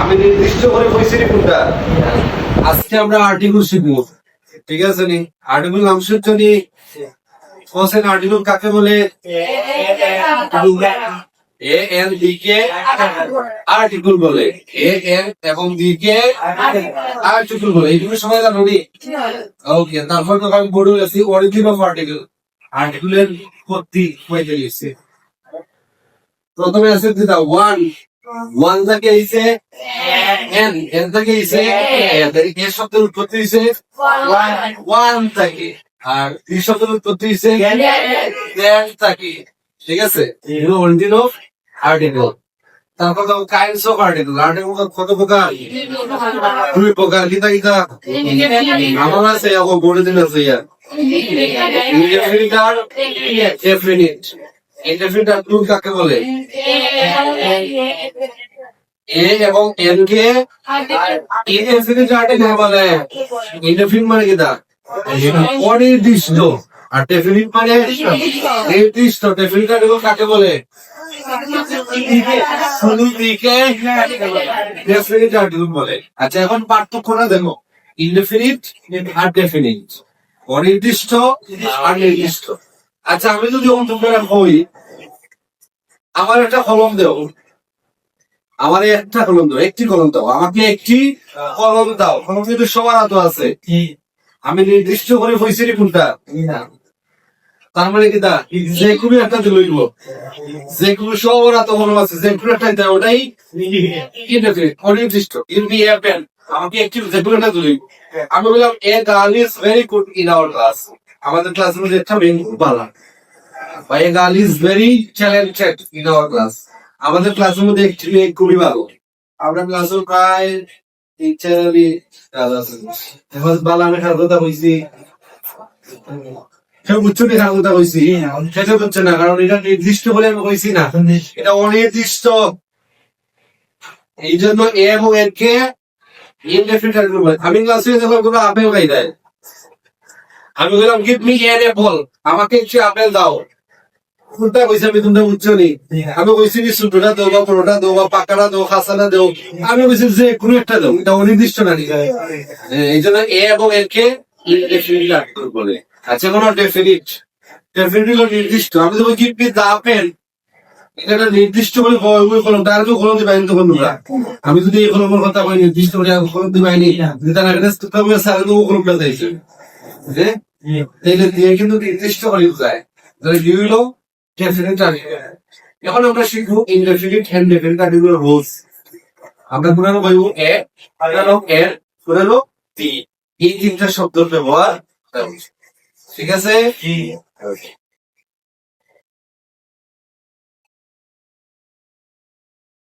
আমি নির্দিষ্ট করে বলছি কোনটা। আজকে আমরা আর্টিকেল শিখবো, ঠিক আছে নি? আর্টিকেল নাম শুনছো নি? কোসেন আর্টিকেল কাকে বলে? A N D K article বলে, এ এন এবং ডি কে আর্টিকেল বলে। এইটুকু সময় জানো নি? ওকে, তারপর তো আমি বলে গেছি অরিজিন অফ আর্টিকেল। আর্টিকেলের উৎপত্তি হইতে গেছে। প্রথমে আছে দিদা ওয়ান, ওয়ান থেকে এসে এন, এন থেকে এসে এর শব্দের উৎপত্তি হয়েছে ওয়ান থেকে, আর এই শব্দের উৎপত্তি হয়েছে দেন থেকে, ঠিক আছে? Origin of article. তারপর তো কাইন্ডস অফ আর্টিকেল। আর্টিকেল কত প্রকার? দুই প্রকার। কিতা কিতা? আমার আছে এখন বলে দিন আছে ইয়া ইনডেফিনিট আর ডেফিনিট। ইনডেফিনিট আর্টিকেল কাকে বলে? এ এবং এন কে ইনডেফিনিট আর্টিকেল বলে। ইনডেফিনিট মানে কিতা? অনির্দিষ্ট। আর ডেফিনিট মানে নির্দিষ্ট। ডেফিনিট আর্টিকেল কাকে বলে? শুধু দিকে ডেফিনিট আর্টিকেল বলে। আচ্ছা, এখন পার্থক্যটা দেখো, ইনডেফিনিট আর ডেফিনিট, অনির্দিষ্ট আর নির্দিষ্ট। আচ্ছা, আমি যদি তোমরা হই, আমার একটা কলম দেও, আমার একটা কলম দাও, একটি কলম দাও, আমাকে একটি কলম দাও। কলম কিন্তু সবার হাতে আছে, আমি নির্দিষ্ট করে হয়েছি কোনটা। তার মানে কি যে কোনো একটা লইব, যে কোনো সবার হাতে কলম আছে, যে কোনো একটা দেয়, ওটাই অনির্দিষ্ট। আমাকে একটি যে কোনো একটা লইব। আমি বললাম a girl is very good in our class. আমাদের ক্লাসের মধ্যে একটা মেয়ে খুব ভালো, বা a girl is very talented in our class. আমাদের ক্লাসের মধ্যে একটি মেয়ে খুবই ভালো। আমরা ক্লাসে প্রায় ভালো আমি খারাপ কথা বলছি, বুঝছো না? খারাপ কথা বলছি সেটা বুঝছে না, কারণ এটা নির্দিষ্ট বলে আমি কইছি না, এটা অনির্দিষ্ট। এই জন্য এ এবং এর কে ইনডেফিনিট আর্টিকেল বলে। আমি ক্লাসে যখন কোনো আপেল খাই দেয়, আমি বললাম গিভ মি এন অ্যাপল, আমাকে একটু আপেল দাও। কোনটা কইছি আমি, তোমরা বুঝছো নি? আমি কইছি কি ছোটটা দেও, বা বড়টা দেও, বা পাকাটা দেও, খাসাটা দেও। আমি কইছি যে কোনো একটা দেও, এটা অনির্দিষ্ট না। এই জন্য এ এবং এর কে ইনডেফিনিট আর্টিকেল বলে। আচ্ছা, কোন ডেফিনিট, ডেফিনিট হলো নির্দিষ্ট। আমি তো গিভ মি দ্য আপেল, এটা নির্দিষ্ট করে ওই কলম, তার তো কলম দিবাইনি তখন তোমরা। আমি যদি এই কলমের কথা কই নির্দিষ্ট করে কলম দিবাইনি, তার আগে তুমি স্যার তো কলমটা দিয়েছে, হ্যাঁ? তাইলে দিয়ে কিন্তু নির্দিষ্ট করে যায়। তাহলে কি হইলো? Definite article. এখন আমরা শিখবো indefinite and definite article rules. আমরা পুরানো বলবো এ, পুরানো এর, পুরানো টি, এই তিনটা শব্দের ব্যবহার, ঠিক আছে?